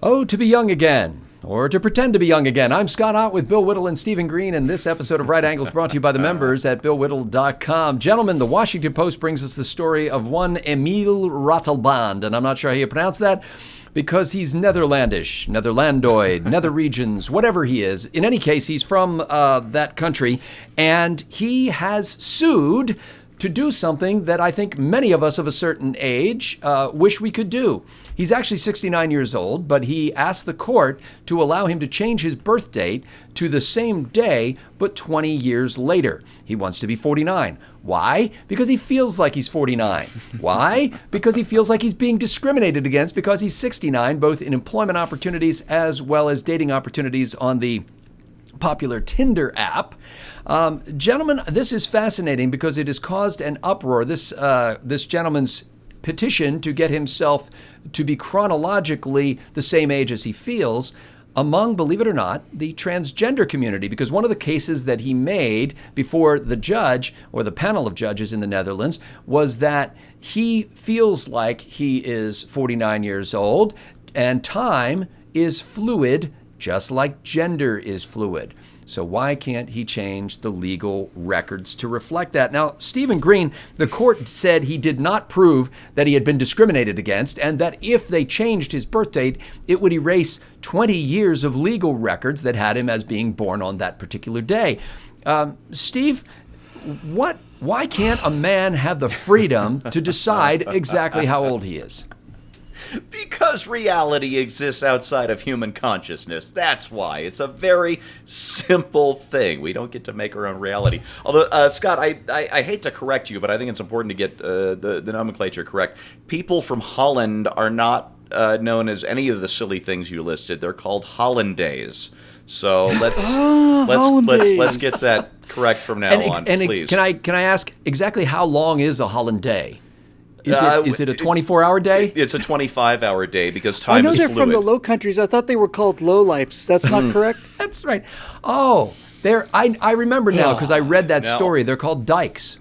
Oh, to be young again, or to pretend to be young again. I'm Scott Ott with Bill Whittle and Stephen Green, and this episode of Right Angles brought to you by the members at BillWhittle.com. Gentlemen, the Washington Post brings us the story of one Emile Ratelband, and I'm not sure how you pronounce that, because he's Netherlandish, Netherlandoid, Nether regions, whatever he is. In any case, he's from that country, and he has sued to do something that I think many of us of a certain age wish we could do. He's actually 69 years old, but he asked the court to allow him to change his birth date to the same day, but 20 years later. He wants to be 49. Why? Because he feels like he's 49. Why? Because he feels like he's being discriminated against because he's 69, both in employment opportunities as well as dating opportunities on the popular Tinder app. Gentlemen, this is fascinating because it has caused an uproar. This gentleman's petition to get himself to be chronologically the same age as he feels among, believe it or not, the transgender community. Because one of the cases that he made before the judge or the panel of judges in the Netherlands was that he feels like he is 49 years old and time is fluid, just like gender is fluid. So why can't he change the legal records to reflect that? Now, Stephen Green, the court said he did not prove that he had been discriminated against, and that if they changed his birth date, it would erase 20 years of legal records that had him as being born on that particular day. Steve, why can't a man have the freedom to decide exactly how old he is? Because reality exists outside of human consciousness. That's why. It's a very simple thing. We don't get to make our own reality. Although, Scott, I hate to correct you, but I think it's important to get the nomenclature correct. People from Holland are not known as any of the silly things you listed. They're called Hollandaise. So let's get that correct from now on, please. Can I ask exactly how long is a Hollandaise? Is it a 24-hour day? It's a 25-hour day because time is fluid. I know they're from the Low Countries. I thought they were called lowlifes. That's not correct? That's right. Oh, I remember now because I read that story. They're called dykes.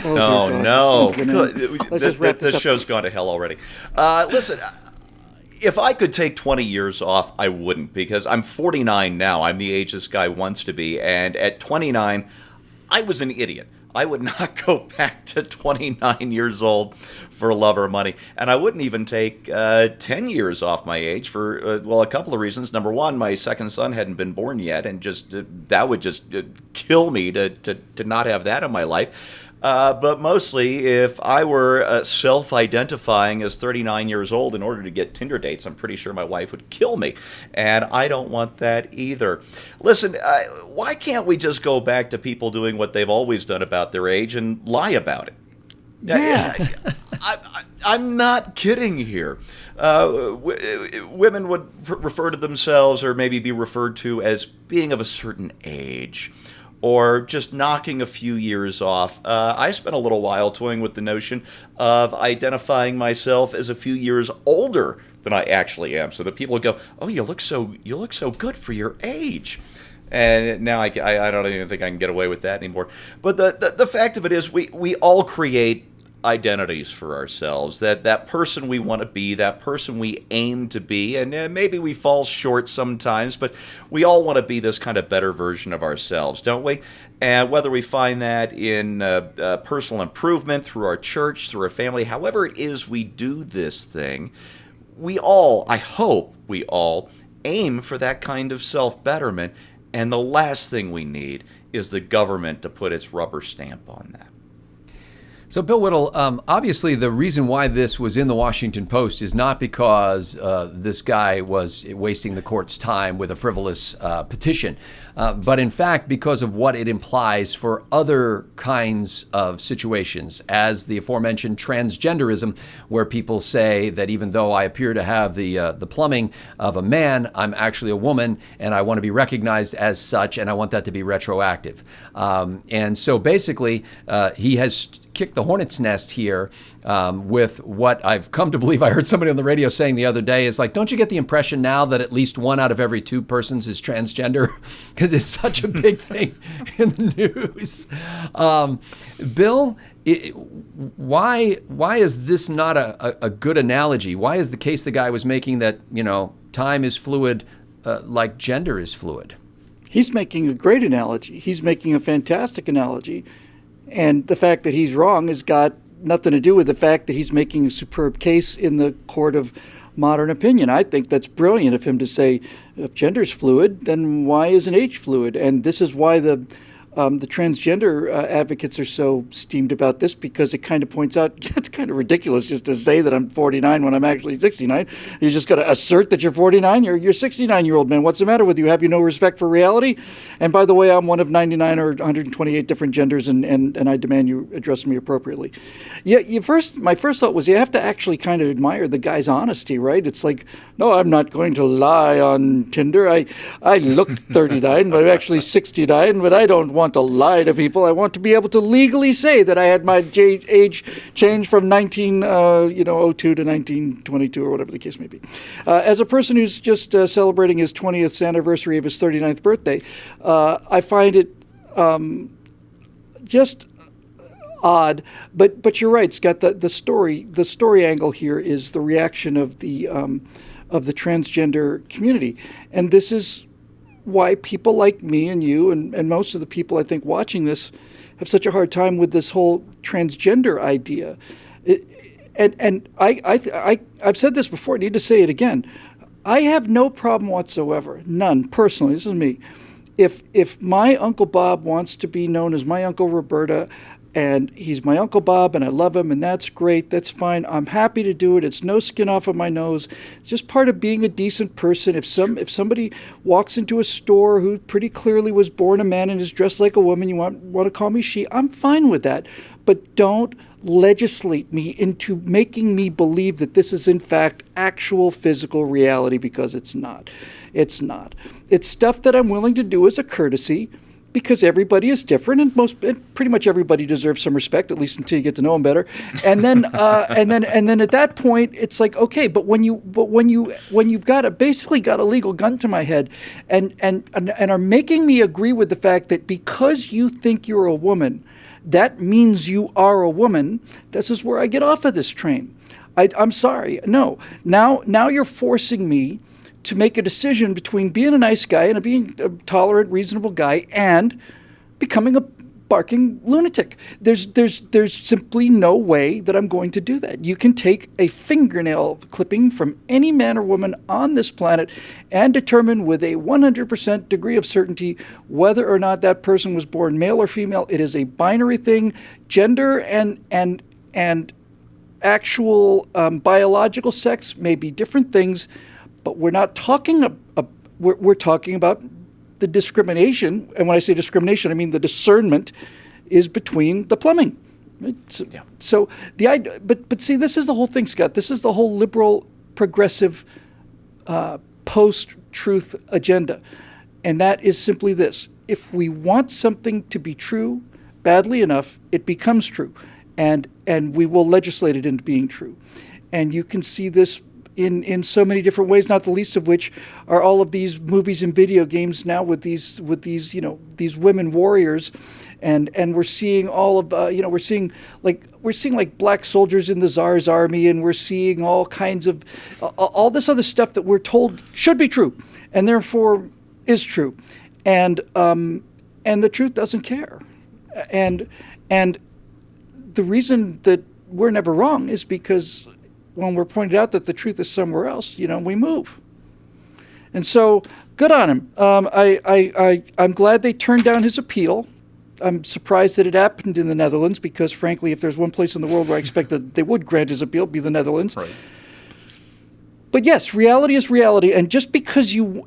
No. This show's gone to hell already. Listen, if I could take 20 years off, I wouldn't, because I'm 49 now. I'm the age this guy wants to be. And at 29, I was an idiot. I would not go back to 29 years old for love or money. And I wouldn't even take 10 years off my age for, a couple of reasons. Number one, my second son hadn't been born yet, and that would just kill me to not have that in my life. But mostly, if I were self-identifying as 39 years old in order to get Tinder dates, I'm pretty sure my wife would kill me. And I don't want that either. Listen, why can't we just go back to people doing what they've always done about their age and lie about it? Yeah. I'm not kidding here. Women would refer to themselves, or maybe be referred to, as being of a certain age, or just knocking a few years off. I spent a little while toying with the notion of identifying myself as a few years older than I actually am, so that people would go, "Oh, you look so good for your age." And now I don't even think I can get away with that anymore. But the fact of it is, we all create identities for ourselves, that person we want to be, that person we aim to be, and maybe we fall short sometimes, but we all want to be this kind of better version of ourselves, don't we? And whether we find that in personal improvement, through our church, through our family, however it is we do this thing, I hope we all aim for that kind of self-betterment, and the last thing we need is the government to put its rubber stamp on that. So, Bill Whittle, obviously the reason why this was in the Washington Post is not because this guy was wasting the court's time with a frivolous petition, but in fact because of what it implies for other kinds of situations, as the aforementioned transgenderism, where people say that even though I appear to have the plumbing of a man, I'm actually a woman, and I want to be recognized as such, and I want that to be retroactive. And so basically, he has kicked the hornet's nest here with what I've come to believe I heard somebody on the radio saying the other day is like, don't you get the impression now that at least 1 out of every 2 persons is transgender? Because it's such a big thing in the news. Bill, Why is this not a good analogy? Why is the case the guy was making that, time is fluid like gender is fluid? He's making a great analogy. He's making a fantastic analogy. And the fact that he's wrong has got nothing to do with the fact that he's making a superb case in the court of modern opinion. I think that's brilliant of him to say, if gender's fluid, then why isn't age fluid? And this is why the transgender advocates are so steamed about this, because it kind of points out it's kind of ridiculous just to say that I'm 49 when I'm actually 69. You just got to assert that you're 49. You're 69-year-old man. What's the matter with you? Have you no respect for reality? And by the way, I'm one of 99 or 128 different genders, and I demand you address me appropriately. Yeah, my first thought was you have to actually kind of admire the guy's honesty, right? It's like, no, I'm not going to lie on Tinder. I look 39, but I'm actually 69, but I don't want to lie to people. I want to be able to legally say that I had my age changed from 1902 to 1922 or whatever the case may be. As a person who's just celebrating his 20th anniversary of his 39th birthday, I find it just odd, but you're right, Scott. The story angle here is the reaction of the transgender community, and this is why people like me and you and most of the people I think watching this have such a hard time with this whole transgender idea. I've said this before, I need to say it again. I have no problem whatsoever, none, personally, this is me. If my Uncle Bob wants to be known as my Uncle Roberta, and he's my Uncle Bob, and I love him, and that's great, that's fine. I'm happy to do it. It's no skin off of my nose. It's just part of being a decent person. If somebody walks into a store who pretty clearly was born a man and is dressed like a woman, you want to call me she, I'm fine with that. But don't legislate me into making me believe that this is in fact actual physical reality, because it's not. It's not. It's stuff that I'm willing to do as a courtesy, because everybody is different, and pretty much everybody deserves some respect, at least until you get to know them better. And then and then at that point, it's like, okay, but when you've basically got a legal gun to my head, and are making me agree with the fact that because you think you're a woman, that means you are a woman. This is where I get off of this train. I'm sorry, no. Now you're forcing me to make a decision between being a nice guy and being a tolerant, reasonable guy and becoming a barking lunatic. There's simply no way that I'm going to do that. You can take a fingernail clipping from any man or woman on this planet and determine with a 100% degree of certainty whether or not that person was born male or female. It is a binary thing. Gender and actual biological sex may be different things, but we're not talking we're talking about the discrimination. And when I say discrimination, I mean the discernment is between the plumbing. Yeah. So the idea, but see, this is the whole thing, Scott. This is the whole liberal, progressive, post-truth agenda. And that is simply this. If we want something to be true badly enough, it becomes true. And we will legislate it into being true. And you can see this in so many different ways, not the least of which are all of these movies and video games now with these these women warriors, and we're seeing all of we're seeing like black soldiers in the Tsar's army, and we're seeing all kinds of all this other stuff that we're told should be true and therefore is true, and the truth doesn't care, and the reason that we're never wrong is because when we're pointed out that the truth is somewhere else, we move. And so, good on him. I'm glad they turned down his appeal. I'm surprised that it happened in the Netherlands, because frankly, if there's one place in the world where I expect that they would grant his appeal, it'd be the Netherlands. Right. But yes, reality is reality, and just because you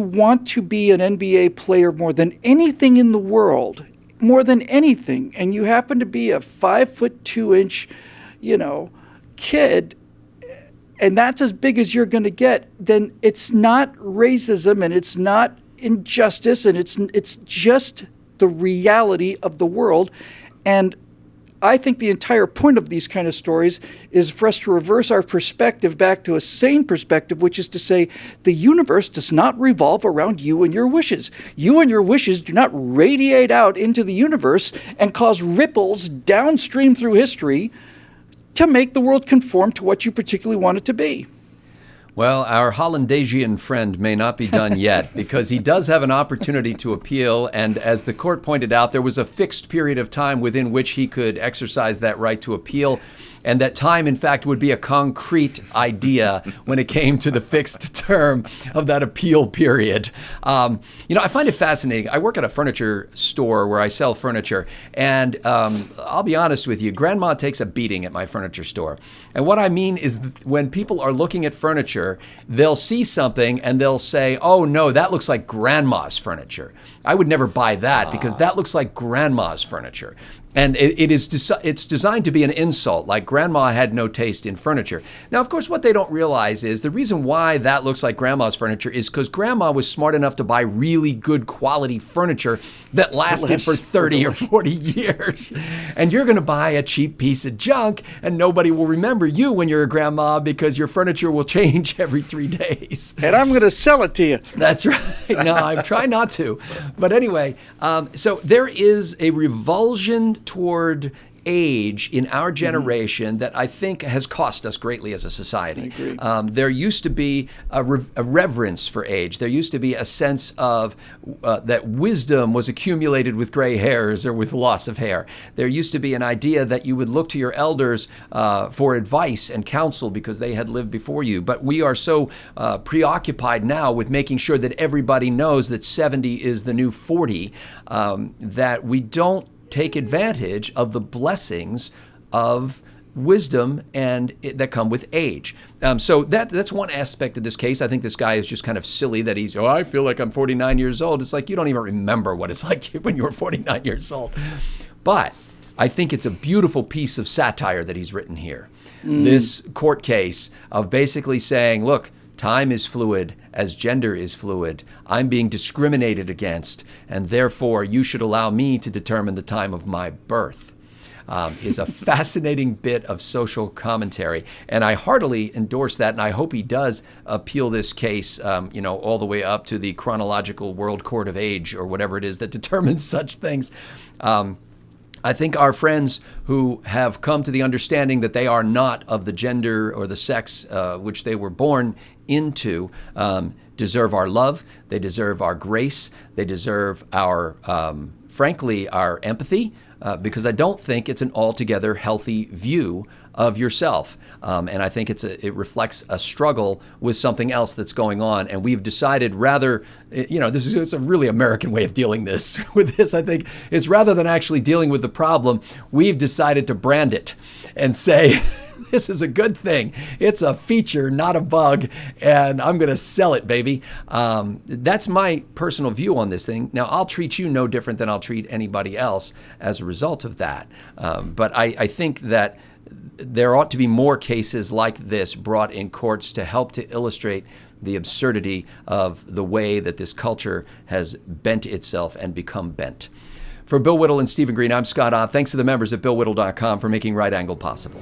want to be an NBA player more than anything in the world, more than anything, and you happen to be a 5'2" kid, and that's as big as you're going to get, then it's not racism and it's not injustice, and it's just the reality of the world. And I think the entire point of these kind of stories is for us to reverse our perspective back to a sane perspective, which is to say the universe does not revolve around you and your wishes. You and your wishes do not radiate out into the universe and cause ripples downstream through history to make the world conform to what you particularly want it to be. Well, our Hollandasian friend may not be done yet because he does have an opportunity to appeal. And as the court pointed out, there was a fixed period of time within which he could exercise that right to appeal. And that time, in fact, would be a concrete idea when it came to the fixed term of that appeal period. I find it fascinating. I work at a furniture store where I sell furniture. And I'll be honest with you, Grandma takes a beating at my furniture store. And what I mean is that when people are looking at furniture, they'll see something and they'll say, oh, no, that looks like Grandma's furniture. I would never buy that because that looks like Grandma's furniture. And it's designed to be an insult, like Grandma had no taste in furniture. Now, of course, what they don't realize is the reason why that looks like Grandma's furniture is because Grandma was smart enough to buy really good quality furniture that lasted for 30 or 40 years. And you're going to buy a cheap piece of junk, and nobody will remember you when you're a grandma because your furniture will change every 3 days. And I'm going to sell it to you. That's right. No, I try not to. But anyway, so there is a revulsion toward age in our generation that I think has cost us greatly as a society. I agree. There used to be a reverence for age. There used to be a sense of that wisdom was accumulated with gray hairs or with loss of hair. There used to be an idea that you would look to your elders for advice and counsel because they had lived before you. But we are so preoccupied now with making sure that everybody knows that 70 is the new 40 that we don't take advantage of the blessings of wisdom and that come with age. So that's one aspect of this case. I think this guy is just kind of silly that he's, I feel like I'm 49 years old. It's like you don't even remember what it's like when you were 49 years old. But I think it's a beautiful piece of satire that he's written here. This court case of basically saying, look, time is fluid as gender is fluid. I'm being discriminated against, and therefore you should allow me to determine the time of my birth. Is a fascinating bit of social commentary, and I heartily endorse that, and I hope he does appeal this case, all the way up to the chronological World Court of Age or whatever it is that determines such things. I think our friends who have come to the understanding that they are not of the gender or the sex which they were born into deserve our love. They deserve our grace. They deserve our, frankly, our empathy, because I don't think it's an altogether healthy view of yourself. And I think it reflects a struggle with something else that's going on. And we've decided rather, it's a really American way of dealing with this. I think it's rather than actually dealing with the problem, we've decided to brand it and say, this is a good thing. It's a feature, not a bug, and I'm going to sell it, baby. That's my personal view on this thing. Now, I'll treat you no different than I'll treat anybody else as a result of that. But I think that there ought to be more cases like this brought in courts to help to illustrate the absurdity of the way that this culture has bent itself and become bent. For Bill Whittle and Stephen Green, I'm Scott Ott. Thanks to the members at BillWhittle.com for making Right Angle possible.